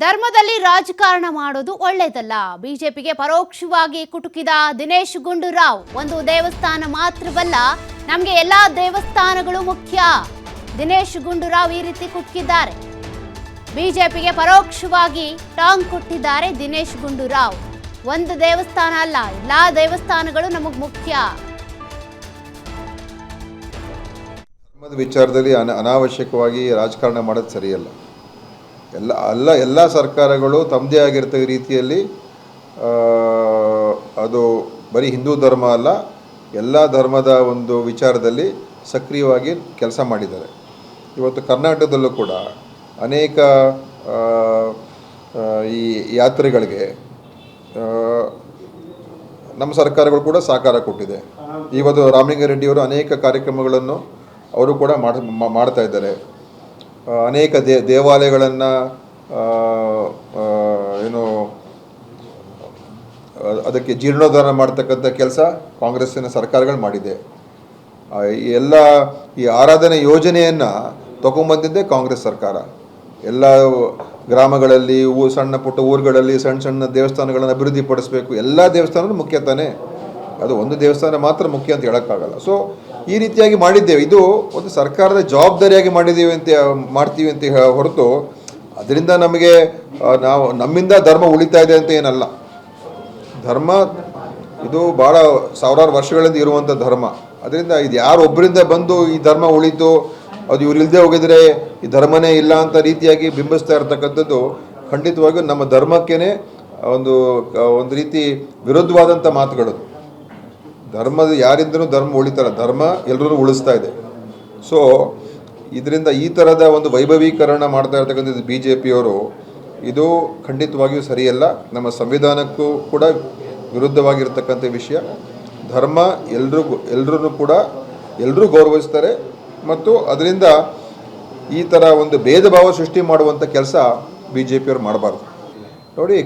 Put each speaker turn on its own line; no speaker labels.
ಧರ್ಮದಲ್ಲಿ ರಾಜಕಾರಣ ಮಾಡೋದು ಒಳ್ಳೆಯದಲ್ಲ. ಬಿಜೆಪಿಗೆ ಪರೋಕ್ಷವಾಗಿ ಕುಟುಕಿದ ದಿನೇಶ್ ಗುಂಡೂರಾವ್, ಒಂದು ದೇವಸ್ಥಾನ ಮಾತ್ರವಲ್ಲ, ನಮಗೆ ಎಲ್ಲಾ ದೇವಸ್ಥಾನಗಳು ಮುಖ್ಯ. ದಿನೇಶ್ ಗುಂಡೂರಾವ್ ಈ ರೀತಿ ಕುಟುಕಿದ್ದಾರೆ. ಬಿಜೆಪಿಗೆ ಪರೋಕ್ಷವಾಗಿ ಟಾಂಗ್ ಕೊಟ್ಟಿದ್ದಾರೆ ದಿನೇಶ್ ಗುಂಡೂರಾವ್. ಒಂದು ದೇವಸ್ಥಾನ ಅಲ್ಲ, ಎಲ್ಲಾ ದೇವಸ್ಥಾನಗಳು ನಮಗೆ ಮುಖ್ಯ.
ಧರ್ಮದ ವಿಚಾರದಲ್ಲಿ ಅನಾವಶ್ಯಕವಾಗಿ ರಾಜಕಾರಣ ಮಾಡೋದು ಸರಿಯಲ್ಲ. ಎಲ್ಲ ಸರ್ಕಾರಗಳು ತಮ್ಮದೇ ಆಗಿರ್ತಕ್ಕ ರೀತಿಯಲ್ಲಿ ಅದು ಬರೀ ಹಿಂದೂ ಧರ್ಮ ಅಲ್ಲ, ಎಲ್ಲ ಧರ್ಮದ ಒಂದು ವಿಚಾರದಲ್ಲಿ ಸಕ್ರಿಯವಾಗಿ ಕೆಲಸ ಮಾಡಿದ್ದಾರೆ. ಇವತ್ತು ಕರ್ನಾಟಕದಲ್ಲೂ ಕೂಡ ಅನೇಕ ಈ ಯಾತ್ರೆಗಳಿಗೆ ನಮ್ಮ ಸರ್ಕಾರಗಳು ಕೂಡ ಸಹಕಾರ ಕೊಟ್ಟಿದೆ. ಇವತ್ತು ರಾಮಲಿಂಗಾರೆಡ್ಡಿಯವರು ಅನೇಕ ಕಾರ್ಯಕ್ರಮಗಳನ್ನು ಅವರು ಕೂಡ ಮಾಡ್ತಾ ಇದ್ದಾರೆ. ಅನೇಕ ದೇವಾಲಯಗಳನ್ನು ಏನು ಅದಕ್ಕೆ ಜೀರ್ಣೋದ್ಧಾರ ಮಾಡ್ತಕ್ಕಂಥ ಕೆಲಸ ಕಾಂಗ್ರೆಸ್ಸಿನ ಸರ್ಕಾರಗಳು ಮಾಡಿದೆ. ಈ ಆರಾಧನೆ ಯೋಜನೆಯನ್ನು ತಗೊಂಬಂದಿದ್ದೇ ಕಾಂಗ್ರೆಸ್ ಸರ್ಕಾರ. ಎಲ್ಲ ಗ್ರಾಮಗಳಲ್ಲಿ ಸಣ್ಣ ಪುಟ್ಟ ಊರುಗಳಲ್ಲಿ ಸಣ್ಣ ದೇವಸ್ಥಾನಗಳನ್ನು ಅಭಿವೃದ್ಧಿಪಡಿಸಬೇಕು. ಎಲ್ಲ ದೇವಸ್ಥಾನಗಳು ಮುಖ್ಯ ತಾನೇ, ಅದು ಒಂದು ದೇವಸ್ಥಾನ ಮಾತ್ರ ಮುಖ್ಯ ಅಂತ ಹೇಳೋಕ್ಕಾಗಲ್ಲ. ಸೊ ಈ ರೀತಿಯಾಗಿ ಮಾಡಿದ್ದೇವೆ. ಇದು ಒಂದು ಸರ್ಕಾರದ ಜವಾಬ್ದಾರಿಯಾಗಿ ಮಾಡ್ತೀವಿ ಅಂತ ಹೊರತು ಅದರಿಂದ ನಮಗೆ ನಮ್ಮಿಂದ ಧರ್ಮ ಉಳಿತಾ ಇದೆ ಅಂತ ಏನಲ್ಲ. ಧರ್ಮ ಇದು ಭಾಳ ಸಾವಿರಾರು ವರ್ಷಗಳಿಂದ ಇರುವಂಥ ಧರ್ಮ. ಅದರಿಂದ ಇದು ಯಾರೊಬ್ಬರಿಂದ ಬಂದು ಈ ಧರ್ಮ ಉಳಿತು, ಅದು ಇವ್ರು ಇಲ್ಲದೆ ಹೋಗಿದ್ರೆ ಈ ಧರ್ಮನೇ ಇಲ್ಲ ಅಂತ ರೀತಿಯಾಗಿ ಬಿಂಬಿಸ್ತಾ ಇರ್ತಕ್ಕಂಥದ್ದು ಖಂಡಿತವಾಗಿಯೂ ನಮ್ಮ ಧರ್ಮಕ್ಕೇ ಒಂದು ರೀತಿ ವಿರುದ್ಧವಾದಂಥ ಮಾತುಗಳು. ಧರ್ಮದ ಯಾರಿಂದನೂ ಧರ್ಮ ಉಳಿತಾರ, ಧರ್ಮ ಎಲ್ಲರೂ ಉಳಿಸ್ತಾ ಇದೆ. ಸೊ ಇದರಿಂದ ಈ ಥರದ ಒಂದು ವೈಭವೀಕರಣ ಮಾಡ್ತಾ ಇರ್ತಕ್ಕಂಥದ್ದು BJPಯವರು, ಇದು ಖಂಡಿತವಾಗಿಯೂ ಸರಿಯಲ್ಲ. ನಮ್ಮ ಸಂವಿಧಾನಕ್ಕೂ ಕೂಡ ವಿರುದ್ಧವಾಗಿರ್ತಕ್ಕಂಥ ವಿಷಯ. ಧರ್ಮ ಎಲ್ಲರೂ ಗೌರವಿಸ್ತಾರೆ ಮತ್ತು ಅದರಿಂದ ಈ ಥರ ಒಂದು ಭೇದ ಭಾವ ಸೃಷ್ಟಿ ಮಾಡುವಂಥ ಕೆಲಸ BJPಯವರು ಮಾಡಬಾರ್ದು. ನೋಡಿ.